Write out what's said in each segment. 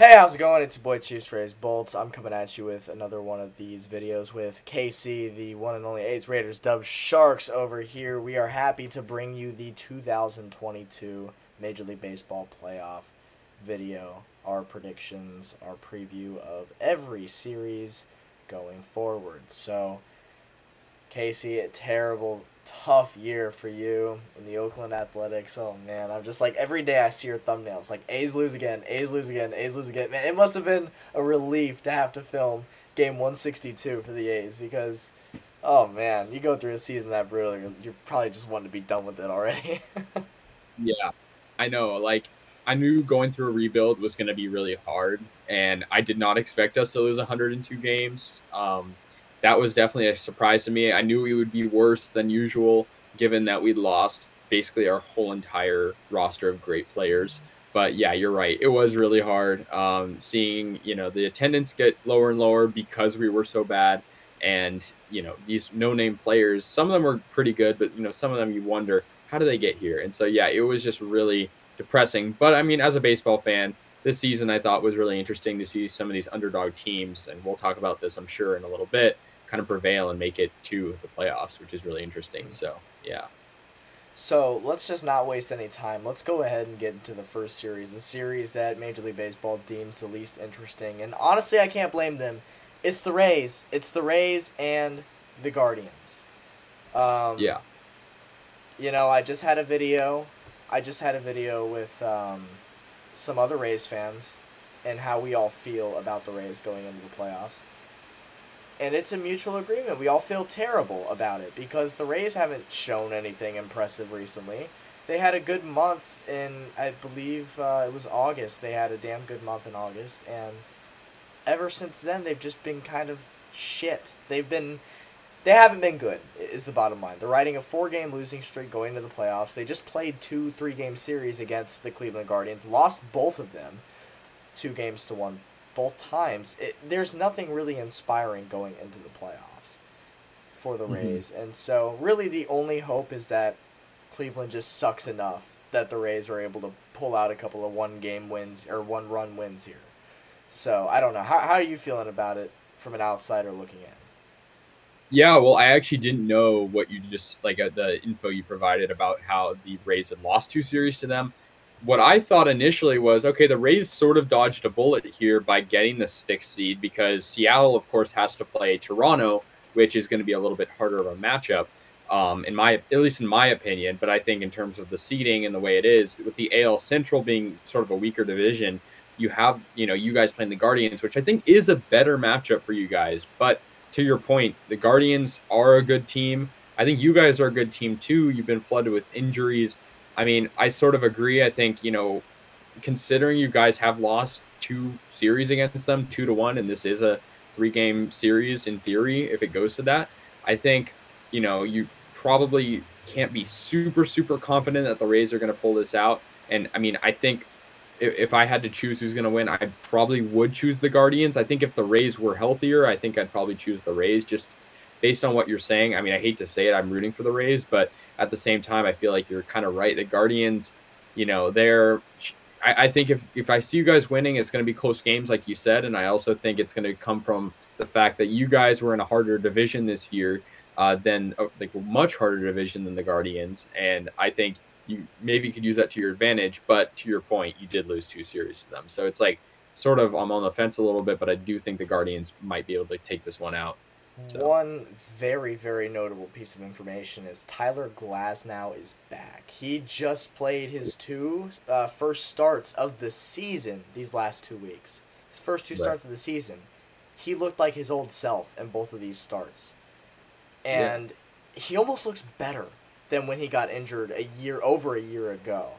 Hey, how's it going? It's your boy ChiefsRaysBolts. I'm coming at you with another one of these videos with KC, the one and only A's Raiders dubbed Sharks over here. We are happy to bring you the 2022 Major League Baseball playoff video, our predictions, our preview of every series going forward. So, Casey, a terrible, tough year for you in the Oakland Athletics. Oh man, I'm just like every day I see your thumbnails like A's lose again, A's lose again, A's lose again. Man, it must have been a relief to have to film game 162 for the A's because oh man, you go through a season that brutal, you're probably just wanting to be done with it already. Yeah, I know. I knew going through a rebuild was going to be really hard, and I did not expect us to lose 102 games. That was definitely a surprise to me. I knew we would be worse than usual, given that we'd lost basically our whole entire roster of great players. But yeah, you're right. It was really hard seeing the attendance get lower and lower because we were so bad, and these no-name players. Some of them were pretty good, but some of them you wonder how do they get here? And so, yeah, it was just really depressing. But I mean, as a baseball fan, this season I thought was really interesting to see some of these underdog teams, and we'll talk about this, I'm sure, in a little bit, kind of prevail and make it to the playoffs, which is really interesting. So, yeah. So let's just not waste any time. Let's go ahead and get into the first series, the series that Major League Baseball deems the least interesting. And honestly, I can't blame them. It's the Rays. It's the Rays and the Guardians. Um, Yeah. I just had a video. I just had a video with some other Rays fans and how we all feel about the Rays going into the playoffs. And it's a mutual agreement. We all feel terrible about it because the Rays haven't shown anything impressive recently. They had a good month in, I believe it was August. They had a damn good month in August. And ever since then, they've just been kind of shit. They haven't been good, is the bottom line. They're riding a 4-game losing streak going into the playoffs. They just played 2 3-game series against the Cleveland Guardians, lost both of them, 2-1 both times. There's nothing really inspiring going into the playoffs for the Mm-hmm. Rays. And so, really, the only hope is that Cleveland just sucks enough that the Rays are able to pull out a couple of one-game wins or one-run wins here. So, I don't know. How are you feeling about it from an outsider looking in? Yeah, well, I actually didn't know what you just the info you provided about how the Rays had lost 2 series to them. What I thought initially was, okay, the Rays sort of dodged a bullet here by getting the 6th seed because Seattle, of course, has to play Toronto, which is going to be a little bit harder of a matchup, at least in my opinion. But I think in terms of the seeding and the way it is, with the AL Central being sort of a weaker division, you have you guys playing the Guardians, which I think is a better matchup for you guys. But to your point, the Guardians are a good team. I think you guys are a good team too. You've been flooded with injuries. I mean, I sort of agree. I think, considering you guys have lost 2 series against them, 2-1, and this is a 3-game series in theory, if it goes to that, I think, you probably can't be super, super confident that the Rays are going to pull this out. And I mean, I think if I had to choose who's going to win, I probably would choose the Guardians. I think if the Rays were healthier, I think I'd probably choose the Rays just based on what you're saying. I mean, I hate to say it, I'm rooting for the Rays, but at the same time, I feel like you're kind of right. The Guardians, I think if I see you guys winning, it's going to be close games, like you said. And I also think it's going to come from the fact that you guys were in a harder division this year than like a much harder division than the Guardians. And I think you maybe could use that to your advantage. But to your point, you did lose 2 series to them. So it's like sort of I'm on the fence a little bit, but I do think the Guardians might be able to take this one out. So, One very, very notable piece of information is Tyler Glasnow is back. He just played his two first starts of the season these last 2 weeks. His first two right. starts of the season. He looked like his old self in both of these starts. Yeah. And he almost looks better than when he got injured over a year ago.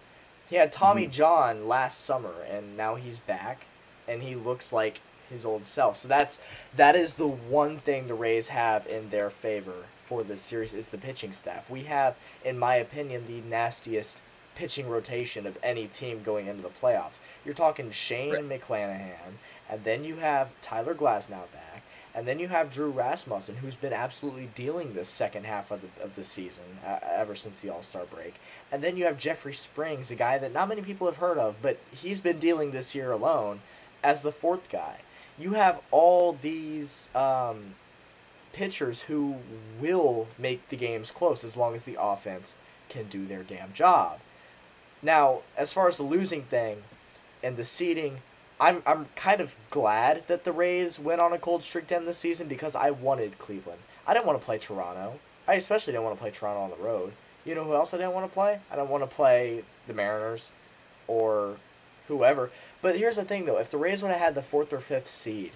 He had Tommy Mhm. John last summer, and now he's back, and he looks like his old self. So that is the one thing the Rays have in their favor for this series is the pitching staff. We have, in my opinion, the nastiest pitching rotation of any team going into the playoffs. You're talking Right. Shane McClanahan, and then you have Tyler Glasnow back, and then you have Drew Rasmussen, who's been absolutely dealing this second half of the season ever since the All-Star break. And then you have Jeffrey Springs, a guy that not many people have heard of, but he's been dealing this year alone. as the fourth guy. You have all these pitchers who will make the games close as long as the offense can do their damn job. Now, as far as the losing thing and the seeding, I'm kind of glad that the Rays went on a cold streak to end the season because I wanted Cleveland. I didn't want to play Toronto. I especially didn't want to play Toronto on the road. You know who else I didn't want to play? I don't want to play the Mariners or whoever. But here's the thing, though. If the Rays would have had the 4th or 5th seed,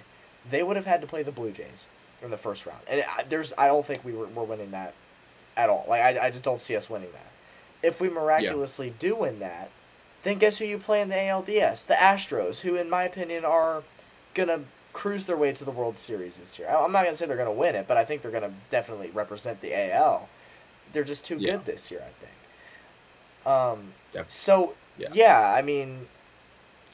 they would have had to play the Blue Jays in the first round. And I don't think we're winning that at all. Like, I just don't see us winning that. If we miraculously do win that, then guess who you play in the ALDS? The Astros, who, in my opinion, are going to cruise their way to the World Series this year. I'm not going to say they're going to win it, but I think they're going to definitely represent the AL. They're just too good this year, I think. So, yeah, I mean,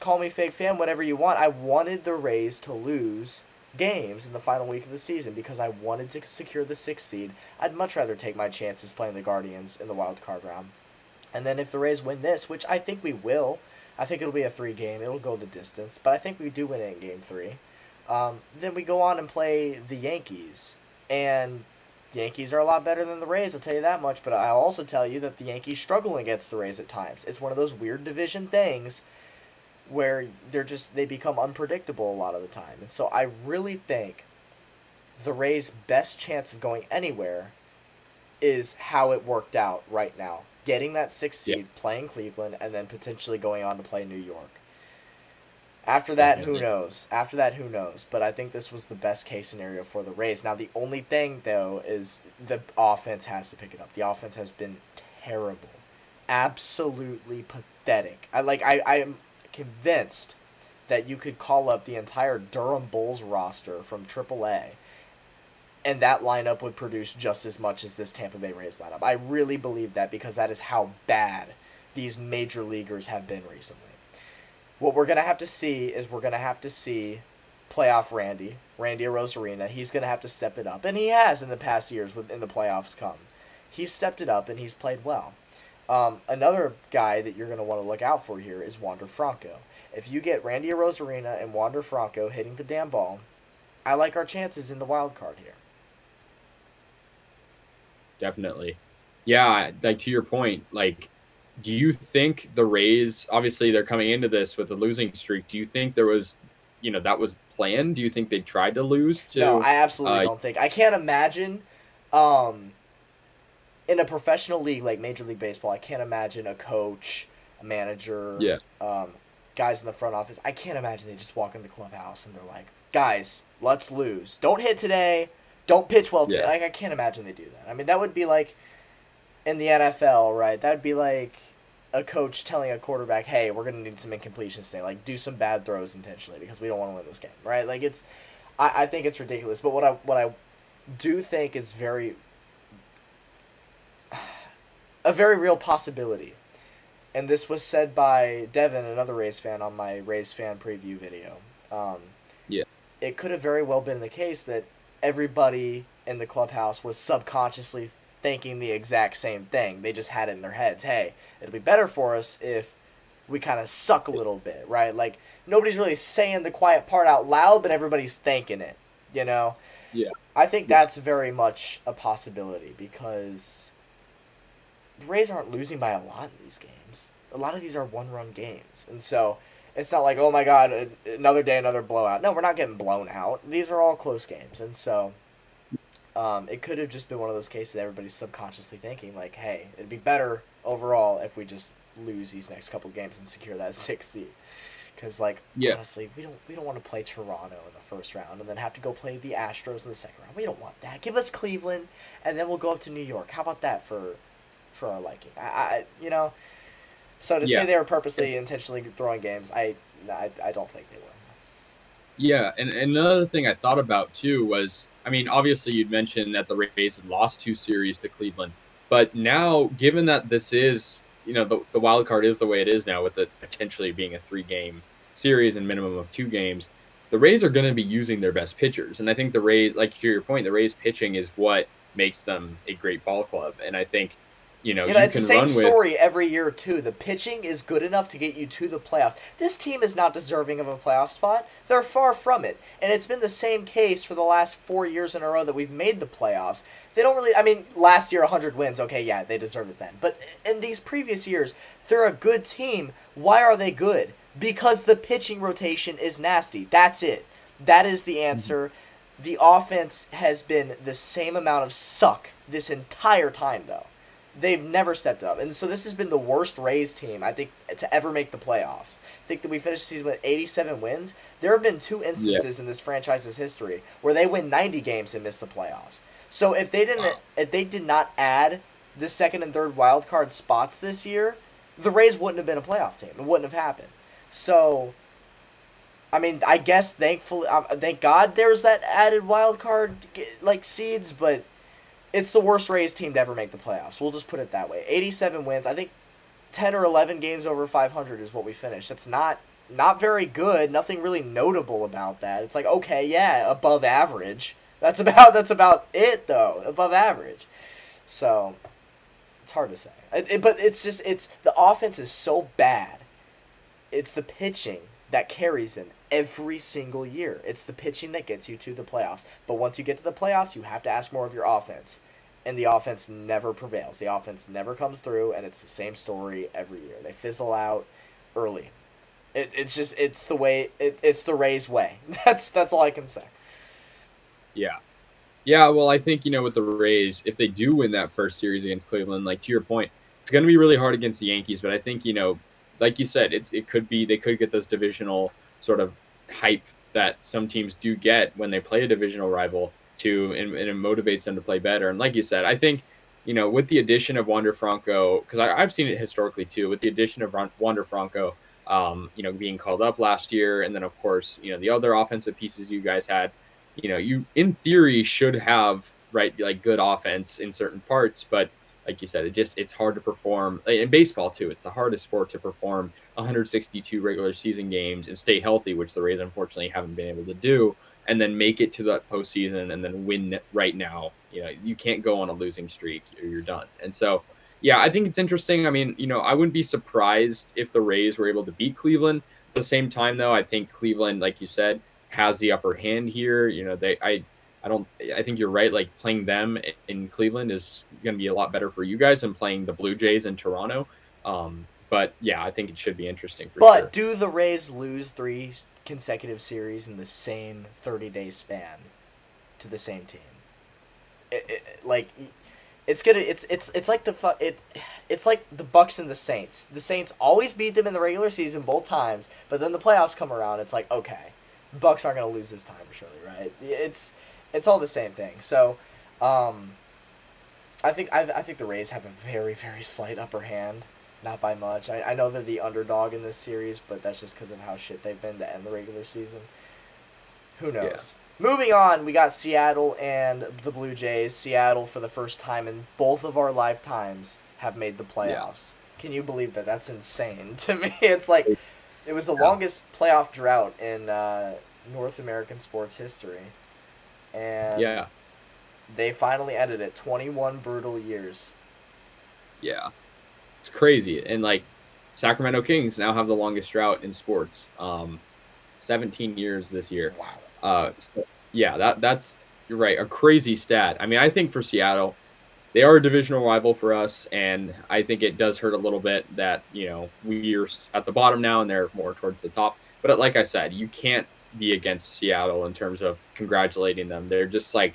call me fake fan, whatever you want. I wanted the Rays to lose games in the final week of the season because I wanted to secure the 6th seed. I'd much rather take my chances playing the Guardians in the wild card round. And then if the Rays win this, which I think we will, I think it'll be a 3-game. It'll go the distance, but I think we do win it in Game 3. Then we go on and play the Yankees. And the Yankees are a lot better than the Rays, I'll tell you that much. But I'll also tell you that the Yankees struggle against the Rays at times. It's one of those weird division things where they become unpredictable a lot of the time. And so I really think the Rays' best chance of going anywhere is how it worked out right now. Getting that 6th seed, playing Cleveland, and then potentially going on to play New York. After that, who knows? But I think this was the best case scenario for the Rays. Now, the only thing, though, is the offense has to pick it up. The offense has been terrible. Absolutely pathetic. I am convinced that you could call up the entire Durham Bulls roster from AAA, and that lineup would produce just as much as this Tampa Bay Rays lineup. I really believe that because that is how bad these major leaguers have been recently. What we're going to have to see is playoff Randy Arozarena. He's going to have to step it up, and he has in the past years in the playoffs come. He's stepped it up, and he's played well. Another guy that you're going to want to look out for here is Wander Franco. If you get Randy Arozarena and Wander Franco hitting the damn ball, I like our chances in the wild card here. Definitely. Yeah, like to your point, like, do you think the Rays, obviously they're coming into this with a losing streak, do you think there was, that was planned? Do you think they tried to lose to... No, I absolutely don't think. I can't imagine, in a professional league like Major League Baseball, I can't imagine a coach, a manager, guys in the front office. I can't imagine they just walk in the clubhouse and they're like, guys, let's lose. Don't hit today. Don't pitch well today. Like, I can't imagine they do that. I mean, that would be like in the NFL, right? That would be like a coach telling a quarterback, hey, we're going to need some incompletions today. Like, do some bad throws intentionally because we don't want to win this game, right? Like, I think it's ridiculous. But what I do think is a very real possibility, and this was said by Devin, another Rays fan, on my Rays fan preview video. It could have very well been the case that everybody in the clubhouse was subconsciously thinking the exact same thing. They just had it in their heads. Hey, it'll be better for us if we kind of suck a little bit, right? Like, nobody's really saying the quiet part out loud, but everybody's thinking it, Yeah. I think that's very much a possibility because the Rays aren't losing by a lot in these games. A lot of these are one-run games. And so it's not like, oh my God, another day, another blowout. No, we're not getting blown out. These are all close games. And so it could have just been one of those cases that everybody's subconsciously thinking, like, hey, it'd be better overall if we just lose these next couple games and secure that 6th seed. Because, honestly, we don't want to play Toronto in the first round and then have to go play the Astros in the second round. We don't want that. Give us Cleveland, and then we'll go up to New York. How about that for our liking? So to say they were purposely, intentionally throwing games, I don't think they were. Yeah, and another thing I thought about, too, was, I mean, obviously you'd mentioned that the Rays had lost 2 series to Cleveland, but now, given that this is, the wild card is the way it is now, with it potentially being a 3-game series and minimum of 2 games, the Rays are going to be using their best pitchers. And I think the Rays, like to your point, the Rays pitching is what makes them a great ball club. And I think You know, you it's the can same run with. story every year, too. The pitching is good enough to get you to the playoffs. This team is not deserving of a playoff spot. They're far from it. And it's been the same case for the last 4 years in a row that we've made the playoffs. They don't really, I mean, last year 100 wins, okay, yeah, they deserve it then. But in these previous years, they're a good team. Why are they good? Because the pitching rotation is nasty. That's it. That is the answer. The offense has been the same amount of suck this entire time, though. They've never stepped up. And so this has been the worst Rays team, I think, to ever make the playoffs. I think that we finished the season with 87 wins. There have been 2 Yeah. instances in this franchise's history where they win 90 games and miss the playoffs. So if they did not add the second and third wild card spots this year, the Rays wouldn't have been a playoff team. It wouldn't have happened. So I mean, I guess thankfully, thank God there's that added wild card like seeds, but it's the worst Rays team to ever make the playoffs. We'll just put it that way. 87 wins. I think 10 or 11 games over 500 is what we finished. That's not very good. Nothing really notable about that. It's like, okay, yeah, above average. That's about it though. Above average. So it's hard to say. But it's the offense is so bad. It's the pitching that carries them every single year. It's the pitching that gets you to the playoffs. But once you get to the playoffs, you have to ask more of your offense. And the offense never prevails. The offense never comes through, and it's the same story every year. They fizzle out early. It's the way it's the Rays way. That's all I can say. Yeah. Yeah, well, I think, with the Rays, if they do win that first series against Cleveland, like to your point, it's going to be really hard against the Yankees. But I think, like you said, it could be they could get those divisional sort of hype that some teams do get when they play a divisional rival and it motivates them to play better. And like you said, I think, with the addition of Wander Franco, because I've seen it historically too, with the addition of Wander Franco, being called up last year, and then of course, the other offensive pieces you guys had, you in theory should have right like good offense in certain parts, but like you said, it's hard to perform in baseball too. It's the hardest sport to perform 162 regular season games and stay healthy, which the Rays unfortunately haven't been able to do, and then make it to that postseason and then win right now. You can't go on a losing streak or you're done. And so, yeah, I think it's interesting. I mean, I wouldn't be surprised if the Rays were able to beat Cleveland. At the same time, though, I think Cleveland, like you said, has the upper hand here. I think you're right. Like playing them in Cleveland is going to be a lot better for you guys than playing the Blue Jays in Toronto. But yeah, I think it should be interesting for sure. But do the Rays lose 3 consecutive series in the same 30-day span to the same team? It's like the Bucks and the Saints. The Saints always beat them in the regular season both times, but then the playoffs come around. It's like, okay, Bucks aren't going to lose this time, surely, right? It's all the same thing. So, I think the Rays have a very, very slight upper hand, not by much. I know they're the underdog in this series, but that's just because of how shit they've been to end the regular season. Who knows? Yeah. Moving on, we got Seattle and the Blue Jays. Seattle, for the first time in both of our lifetimes, have made the playoffs. Yeah. Can you believe that? That's insane to me. It's like it was the longest playoff drought in North American sports history. And they finally ended it. 21 brutal years. Yeah. It's crazy. And, Sacramento Kings now have the longest drought in sports. 17 years this year. Wow. That's you're right. A crazy stat. I mean, I think for Seattle, they are a divisional rival for us, and I think it does hurt a little bit that, we're at the bottom now and they're more towards the top. But like I said, you can't be against Seattle in terms of congratulating them. They're just I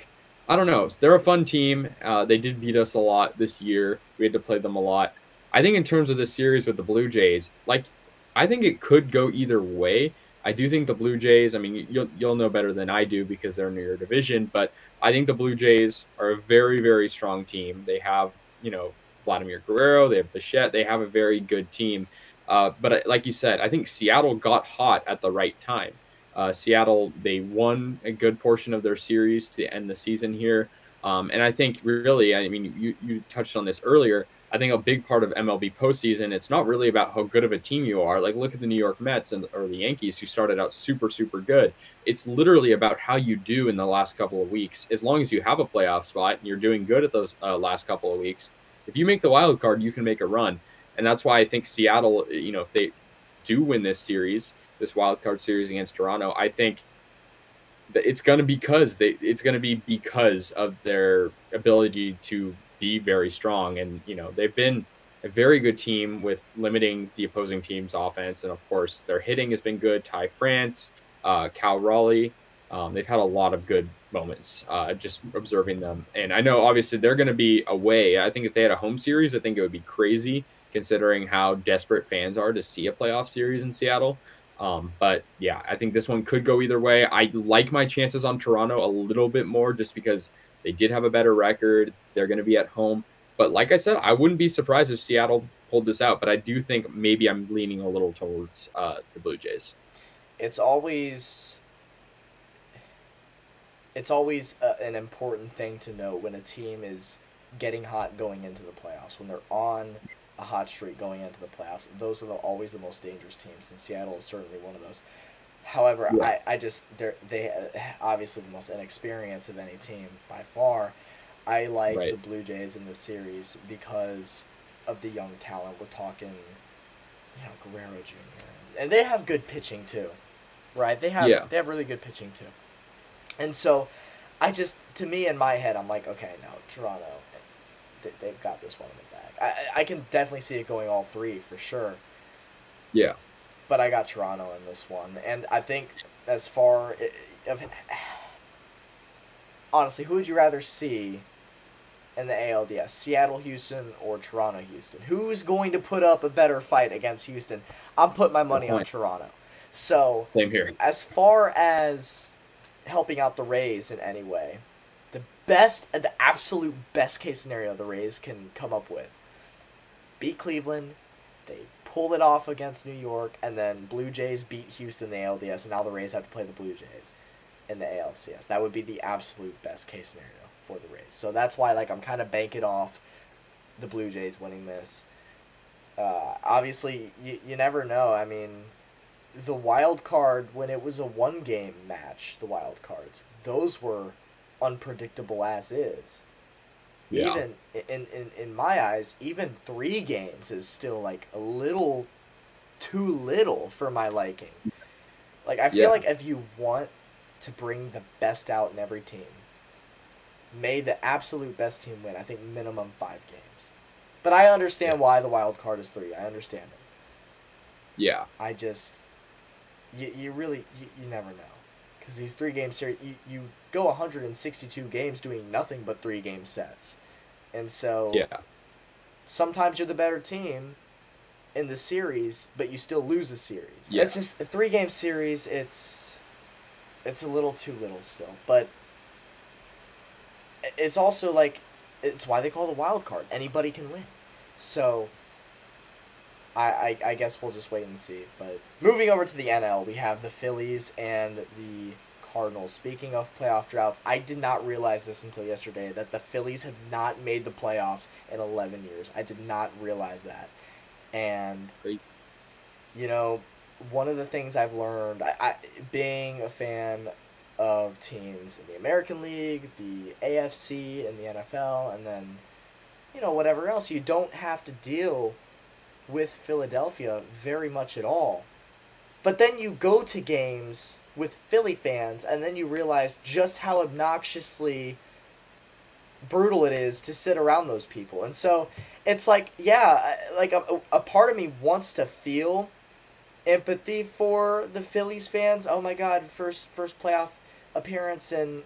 don't know. They're a fun team. They did beat us a lot this year. We had to play them a lot. I think in terms of the series with the Blue Jays, I think it could go either way. I do think the Blue Jays, I mean, you'll know better than I do because they're in your division, but I think the Blue Jays are a very, very strong team. They have, Vladimir Guerrero, they have Bichette, they have a very good team. But like you said, I think Seattle got hot at the right time. Seattle, they won a good portion of their series to end the season here. And I think really, I mean, you touched on this earlier. I think a big part of MLB postseason, it's not really about how good of a team you are. Look at the New York Mets or the Yankees who started out super, super good. It's literally about how you do in the last couple of weeks. As long as you have a playoff spot and you're doing good at those last couple of weeks, if you make the wild card, you can make a run. And that's why I think Seattle, if they do win this series, this wild card series against Toronto, I think it's going to be because of their ability to be very strong. And they've been a very good team with limiting the opposing team's offense, and of course their hitting has been good. Ty France, Cal Raleigh, they've had a lot of good moments just observing them. And I know obviously they're going to be away. I think if they had a home series, I think it would be crazy considering how desperate fans are to see a playoff series in Seattle. But yeah, I think this one could go either way. I like my chances on Toronto a little bit more just because they did have a better record. They're going to be at home. But like I said, I wouldn't be surprised if Seattle pulled this out. But I do think maybe I'm leaning a little towards the Blue Jays. It's always an important thing to note when a team is getting hot going into the playoffs. When they're on a hot streak going into the playoffs, those are always the most dangerous teams, and Seattle is certainly one of those. However, Yeah. they obviously the most inexperienced of any team by far. I like Right. the Blue Jays in this series because of the young talent. We're talking, Guerrero Jr. and they have good pitching too, right? Yeah. They have really good pitching too, and so to me in my head, I'm like, okay, no, Toronto, they've got this one in the bag. I can definitely see it going all three for sure. Yeah. But I got Toronto in this one, and I think as far of honestly, who would you rather see in the ALDS? Seattle, Houston, or Toronto, Houston? Who's going to put up a better fight against Houston? I'm putting my money on Toronto. So, Same here. as far as helping out the Rays in any way, the absolute best case scenario the Rays can come up with: beat Cleveland, they pulled it off against New York, and then Blue Jays beat Houston in the ALDS, and now the Rays have to play the Blue Jays in the ALCS. That would be the absolute best case scenario for the Rays. So that's why I'm kind of banking off the Blue Jays winning this. Obviously, you never know. I mean, the wild card, when it was a one-game match, the wild cards, those were unpredictable as is. Yeah. Even in my eyes, even 3 games is still a little too little for my liking. I feel like if you want to bring the best out in every team, may the absolute best team win. I think minimum 5 games. But I understand why the wild card is 3. I understand it. Yeah. I just you really never know. Because these 3-game series, you go 162 games doing nothing but 3-game sets. And so sometimes you're the better team in the series, but you still lose a series. Yeah. It's just a 3-game series, it's a little too little still. But it's also it's why they call it a wild card. Anybody can win. So I guess we'll just wait and see. But moving over to the NL, we have the Phillies and the Cardinals. Speaking of playoff droughts, I did not realize this until yesterday, that the Phillies have not made the playoffs in 11 years. I did not realize that. And, one of the things I've learned, being a fan of teams in the American League, the AFC, and the NFL, and then, whatever else, you don't have to deal with Philadelphia very much at all. But then you go to games with Philly fans, and then you realize just how obnoxiously brutal it is to sit around those people. And so it's a part of me wants to feel empathy for the Phillies fans. Oh my God, first playoff appearance in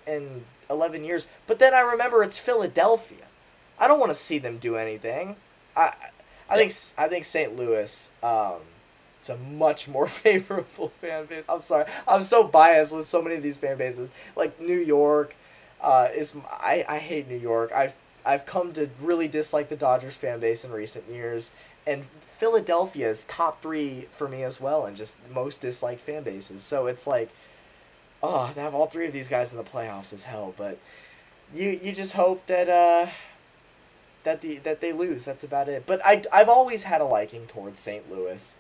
11 years. But then I remember it's Philadelphia. I don't want to see them do anything. I think St. Louis it's a much more favorable fan base. I'm sorry. I'm so biased with so many of these fan bases. New York I hate New York. I've come to really dislike the Dodgers fan base in recent years, and Philadelphia is top 3 for me as well, and just most disliked fan bases. So it's to have all 3 of these guys in the playoffs is hell, but you just hope that that they lose. That's about it. But I've always had a liking towards St. Louis.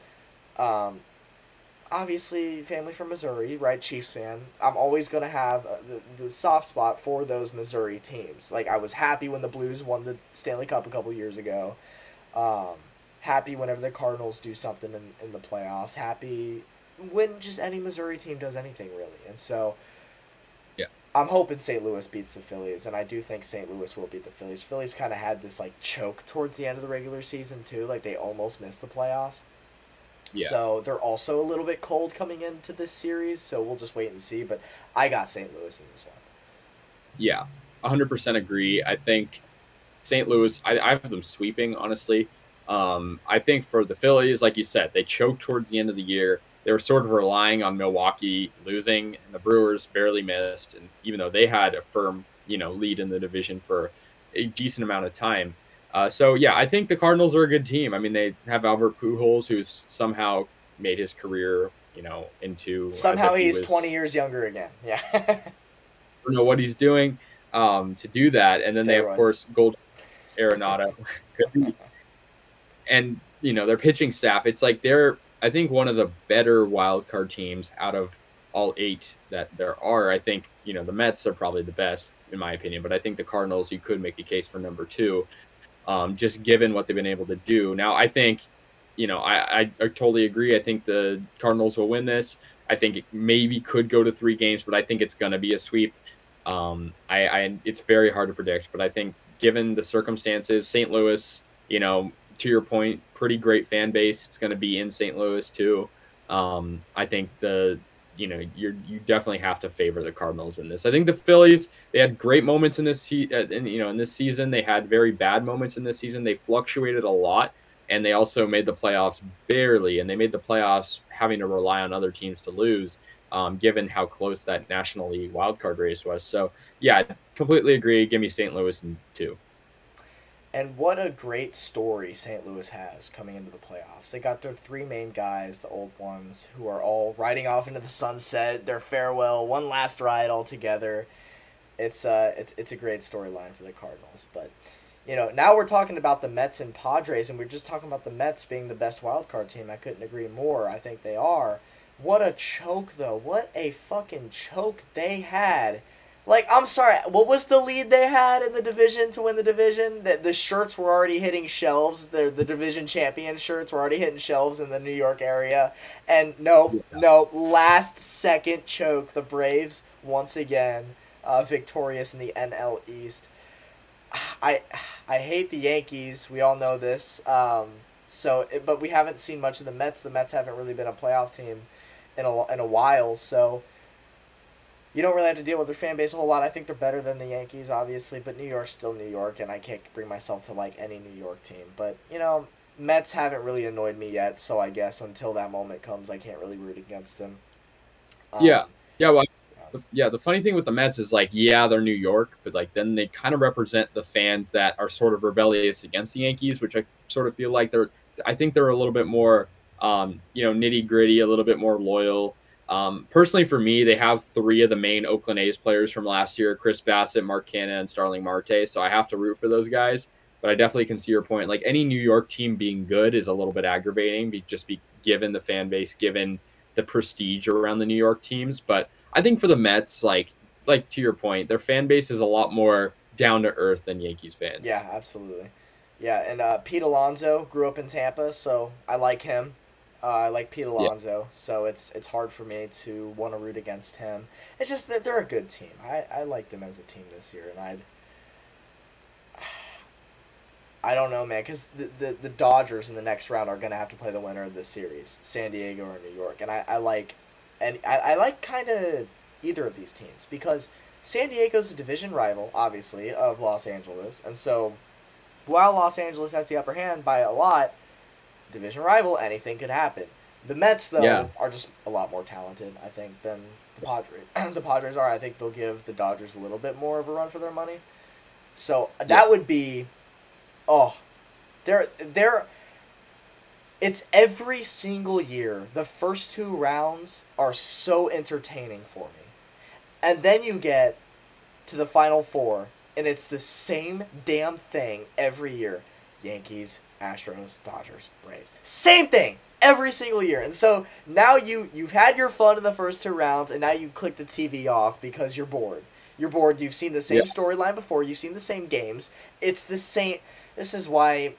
obviously family from Missouri, right? Chiefs fan. I'm always gonna have the soft spot for those Missouri teams. Like I was happy when the Blues won the Stanley Cup a couple years ago. Um, Happy whenever the Cardinals do something in the playoffs. Happy when just any Missouri team does anything really. And so Yeah. I'm hoping St. Louis beats the Phillies, and I do think St. Louis will beat the Phillies. Phillies kind of had this like choke towards the end of the regular season too, like they almost missed the playoffs. Yeah. So they're also a little bit cold coming into this series, so we'll just wait and see. But I got St. Louis in this one. Yeah, 100% agree. I think St. Louis, I have them sweeping, honestly. I think for the Phillies, like you said, they choked towards the end of the year. They were sort of relying on Milwaukee losing, and the Brewers barely missed. And even though they had a firm, lead in the division for a decent amount of time. So, yeah, I think the Cardinals are a good team. I mean, they have Albert Pujols, who's somehow made his career, into somehow he's 20 years younger again. Yeah. I don't know what he's doing to do that. And then they, of course, Gold Arenado. And, their pitching staff, it's like they're, I think, one of the better wild card teams out of all 8 that there are. I think, the Mets are probably the best, in my opinion. But I think the Cardinals, you could make a case for number 2, just given what they've been able to do. Now, I think, I totally agree. I think the Cardinals will win this. I think it maybe could go to 3 games, but I think it's going to be a sweep. It's very hard to predict, but I think given the circumstances, St. Louis, to your point, pretty great fan base. It's going to be in St. Louis too. I think you definitely have to favor the Cardinals in this. I think the Phillies, they had great moments in this in this season. They had very bad moments in this season. They fluctuated a lot, and they also made the playoffs barely, and they made the playoffs having to rely on other teams to lose. Given how close that National League wildcard race was. So, yeah, completely agree. Give me St. Louis in 2. And what a great story St. Louis has coming into the playoffs. They got their 3 main guys, the old ones, who are all riding off into the sunset, their farewell, one last ride all together. It's a great storyline for the Cardinals. But, now we're talking about the Mets and Padres, and we're just talking about the Mets being the best wildcard team. I couldn't agree more. I think they are. What a choke, though. What a fucking choke they had. Like, I'm sorry, what was the lead they had in the division to win the division? The shirts were already hitting shelves. The division champion shirts were already hitting shelves in the New York area. And no, last second choke. The Braves, once again, victorious in the NL East. I hate the Yankees. We all know this. But we haven't seen much of the Mets. The Mets haven't really been a playoff team in a while, so you don't really have to deal with their fan base a whole lot. I think they're better than the Yankees, obviously, but New York's still New York, and I can't bring myself to like any New York team. But, Mets haven't really annoyed me yet, so I guess until that moment comes, I can't really root against them. Yeah. Well, the funny thing with the Mets is, like, yeah, they're New York, but, like, then they kind of represent the fans that are sort of rebellious against the Yankees, which I sort of feel like I think they're a little bit more, nitty gritty, a little bit more loyal. Personally, for me, they have 3 of the main Oakland A's players from last year: Chris Bassett, Mark Canha, and Starling Marte. So I have to root for those guys. But I definitely can see your point. Like, any New York team being good is a little bit aggravating, given the fan base, given the prestige around the New York teams. But I think for the Mets, like to your point, their fan base is a lot more down to earth than Yankees fans. Yeah, absolutely. Yeah, and Pete Alonso grew up in Tampa, so I like him. I like Pete Alonso, so it's hard for me to want to root against him. It's just that they're a good team. I like them as a team this year, and I don't know, man, because the Dodgers in the next round are going to have to play the winner of this series, San Diego or New York, and I like kind of either of these teams, because San Diego's a division rival, obviously, of Los Angeles, and so while Los Angeles has the upper hand by a lot, division rival, anything could happen. The Mets, though, are just a lot more talented, I think, than the Padres. The Padres are. I think they'll give the Dodgers a little bit more of a run for their money. So that would be, it's every single year. The first 2 rounds are so entertaining for me. And then you get to the Final 4, and it's the same damn thing every year. Yankees, Astros, Dodgers, Braves. Same thing every single year. And so now you've had your fun in the first 2 rounds, and now you click the TV off because you're bored. You're bored. You've seen the Yeah. same storyline before. You've seen the same games. It's the same. This is why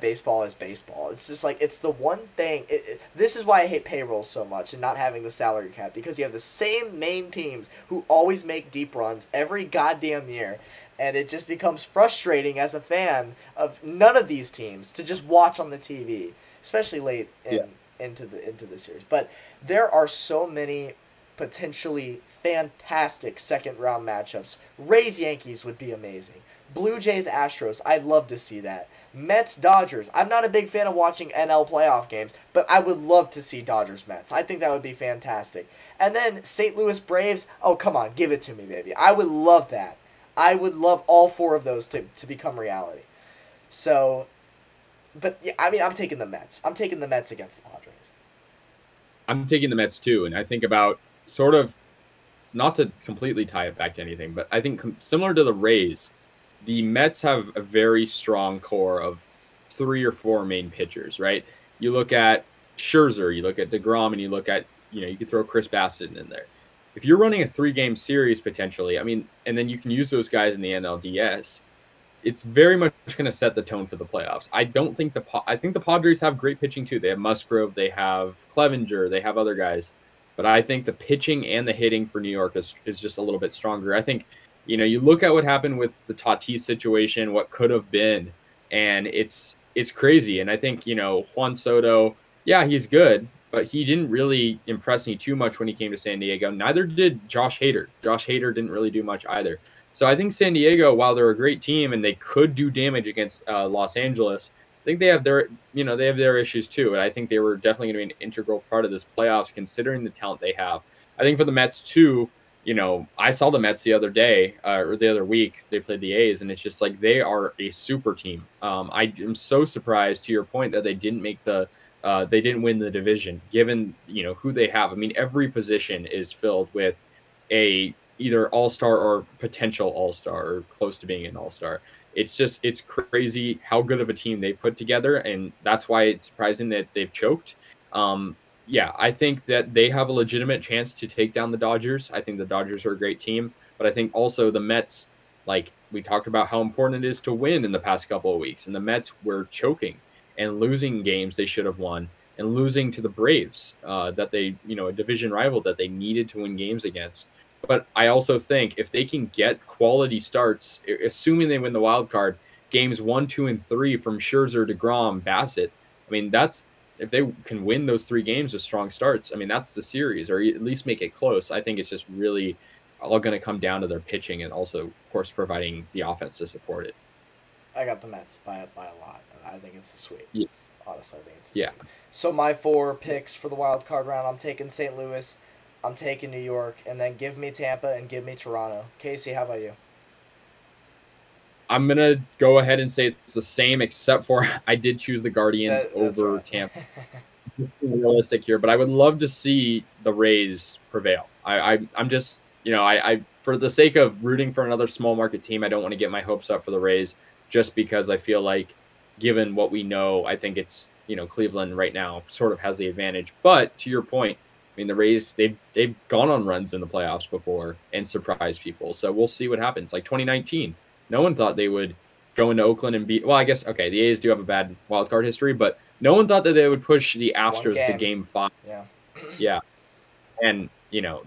baseball is baseball. It's just like, it's the one thing. This is why I hate payroll so much and not having the salary cap, because you have the same main teams who always make deep runs every goddamn year, and it just becomes frustrating as a fan of none of these teams to just watch on the TV, especially late into the series. But there are so many potentially fantastic second round matchups. Rays Yankees would be amazing. Blue Jays Astros, I'd love to see that. Mets Dodgers. I'm not a big fan of watching NL playoff games, but I would love to see Dodgers Mets. I think that would be fantastic. And then St. Louis Braves. Oh, come on, give it to me, baby. I would love that. I would love all 4 of those to become reality. So, but yeah, I mean, I'm taking the Mets. I'm taking the Mets against the Padres. I'm taking the Mets too, and I think about sort of, not to completely tie it back to anything, but I think similar to the Rays, the Mets have a very strong core of 3 or 4 main pitchers, right? You look at Scherzer, you look at DeGrom, and you look at, you could throw Chris Bassett in there. If you're running a 3-game series potentially, I mean, and then you can use those guys in the NLDS, it's very much going to set the tone for the playoffs. I think the Padres have great pitching too. They have Musgrove, they have Clevenger, they have other guys. But I think the pitching and the hitting for New York is just a little bit stronger. I think, you look at what happened with the Tatis situation, what could have been, and it's crazy. And I think, Juan Soto, yeah, he's good, but he didn't really impress me too much when he came to San Diego. Neither did Josh Hader. Josh Hader didn't really do much either. So I think San Diego, while they're a great team and they could do damage against Los Angeles, I think they have their issues too. And I think they were definitely going to be an integral part of this playoffs, considering the talent they have. I think for the Mets too, I saw the Mets the other day or the other week. They played the A's, and it's just like they are a super team. I am so surprised, to your point, that they didn't win the division, given who they have. I mean, every position is filled with a either all-star or potential all-star or close to being an all-star. It's crazy how good of a team they put together, and that's why it's surprising that they've choked. Yeah, I think that they have a legitimate chance to take down the Dodgers. I think the Dodgers are a great team, but I think also the Mets, like we talked about how important it is to win in the past couple of weeks, and the Mets were choking and losing games they should have won, and losing to the Braves, that they, a division rival that they needed to win games against. But I also think if they can get quality starts, assuming they win the wild card, games 1, 2, and 3 from Scherzer, DeGrom, Bassett, I mean, if they can win those 3 games with strong starts, I mean, that's the series, or at least make it close. I think it's just really all going to come down to their pitching and also, of course, providing the offense to support it. I got the Mets by a lot. I think it's a sweep. Yeah. Honestly, I think it's a sweep. So my 4 picks for the wild card round, I'm taking St. Louis, I'm taking New York, and then give me Tampa and give me Toronto. Casey, how about you? I'm going to go ahead and say it's the same, except for I did choose the Guardians over right. Tampa. Realistic here, but I would love to see the Rays prevail. I'm just, I for the sake of rooting for another small market team, I don't want to get my hopes up for the Rays, just because I feel like, given what we know, I think it's, Cleveland right now sort of has the advantage. But to your point, I mean, the Rays, they've gone on runs in the playoffs before and surprised people. So we'll see what happens. Like 2019, no one thought they would go into Oakland and beat. Well, I guess, okay, the A's do have a bad wild card history, but no one thought that they would push the Astros to Game 5. Yeah. Yeah. And,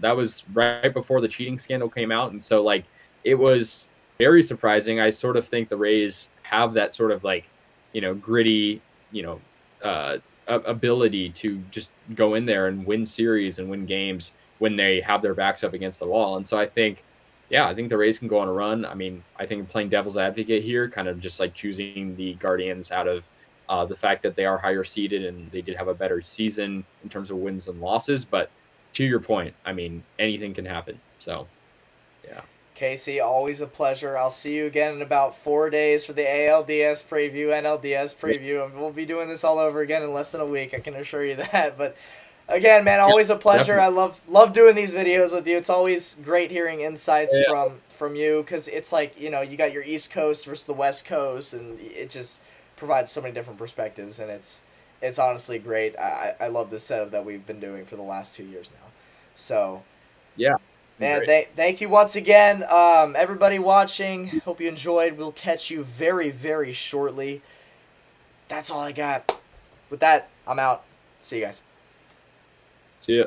that was right before the cheating scandal came out. And so, like, it was very surprising. I sort of think the Rays have that sort of, like, gritty, ability to just go in there and win series and win games when they have their backs up against the wall. And so I think the Rays can go on a run. I mean, I think playing devil's advocate here, kind of just like choosing the Guardians out of the fact that they are higher seeded and they did have a better season in terms of wins and losses. But to your point, I mean, anything can happen. So, yeah. Casey, always a pleasure. I'll see you again in about 4 days for the ALDS preview, NLDS preview, and we'll be doing this all over again in less than a week. I can assure you that. But again, man, always a pleasure. Definitely. I love doing these videos with you. It's always great hearing insights from you, because it's like, you got your East Coast versus the West Coast, and it just provides so many different perspectives, and it's it's honestly great. I love this setup that we've been doing for the last 2 years now. So, Yeah, man, great. thank you once again, everybody watching. Hope you enjoyed. We'll catch you very, very shortly. That's all I got. With that, I'm out. See you guys. See ya.